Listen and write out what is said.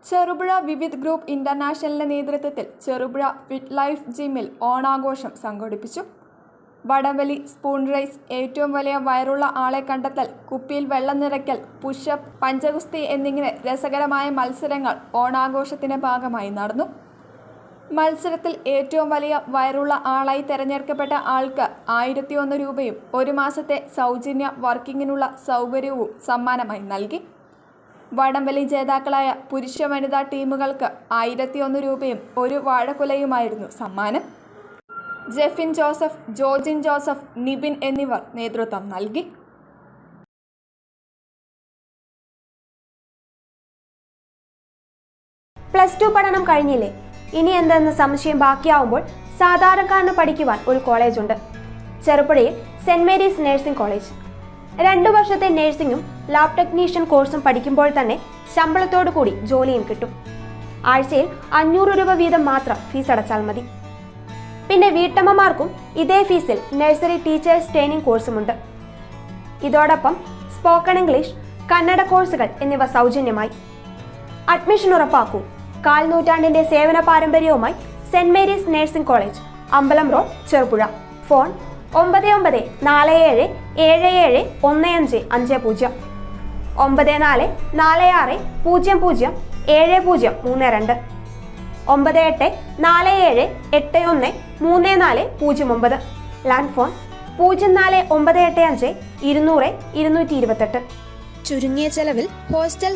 ചെറുപുഴ വിവിധ് group ഇന്റർനാഷണലിന്റെ നേതൃത്വത്തിൽ Cherupuzha fit life ജിമ്മിൽ ഓണാഘോഷം സംഘടിപ്പിച്ചു. വടംവലി, സ്പൂൺ റേസ്, ഏറ്റവും വലിയ വയറുള്ള ആളെ കണ്ടെത്തൽ, കുപ്പിയിൽ വെള്ളം നിറയ്ക്കൽ, പുഷപ്പ്, പഞ്ചഗുസ്തി എന്നിങ്ങനെ രസകരമായ മത്സരങ്ങൾ ഓണാഘോഷത്തിന്റെ ഭാഗമായി നടന്നു. മത്സരത്തിൽ ഏറ്റവും വലിയ വയറുള്ള ആളായി തെരഞ്ഞെടുക്കപ്പെട്ട ആൾക്ക് 1001 രൂപയും 1 മാസത്തെ സൗജന്യ വർക്കിങ്ങിനുള്ള സൗകര്യവും സമ്മാനമായി നൽകി. വടംവലി ജേതാക്കളായ പുരുഷ വനിതാ ടീമുകൾക്ക് 1001 രൂപയും 1 വാഴക്കുലയുമായിരുന്നു സമ്മാനം. Jefin Joseph, Georgine Joseph, Nibin എന്നിവർ നേതൃത്വം നൽകി. +2 പഠനം കഴിഞ്ഞില്ലേ? ഇനി എന്തെന്ന് സംശയം ബാക്കിയാവുമ്പോൾ സാധാരണക്കാരന് പഠിക്കുവാൻ ഒരു കോളേജുണ്ട്. ചെറുപുഴയിൽ സെന്റ് മേരീസ് നഴ്സിംഗ് കോളേജ്. 2 വർഷത്തെ നഴ്സിംഗും ലാബ് ടെക്നീഷ്യൻ കോഴ്സും പഠിക്കുമ്പോൾ തന്നെ ശമ്പളത്തോടു കൂടി ജോലിയും കിട്ടും. ആഴ്ചയിൽ 500 രൂപ വീതം മാത്രം ഫീസ് അടച്ചാൽ മതി. പിന്നെ വീട്ടമ്മമാർക്കും ഇതേ ഫീസിൽ നഴ്സറി ടീച്ചേഴ്സ് ട്രെയിനിങ് കോഴ്സുമുണ്ട്. ഇതോടൊപ്പം സ്പോക്കൺ ഇംഗ്ലീഷ്, കന്നഡ കോഴ്സുകൾ എന്നിവ സൗജന്യമായി. അഡ്മിഷൻ ഉറപ്പാക്കൂ. 1/4 നൂറ്റാണ്ടിന്റെ സേവന പാരമ്പര്യവുമായി സെന്റ് മേരീസ് നഴ്സിംഗ് കോളേജ്, അമ്പലം road, Cherupuzha. Phone 9947771550, 9446007032, 9847813409. Land phone 04985 200 228. ചുരുങ്ങിയ ചെലവിൽ ഹോസ്റ്റൽ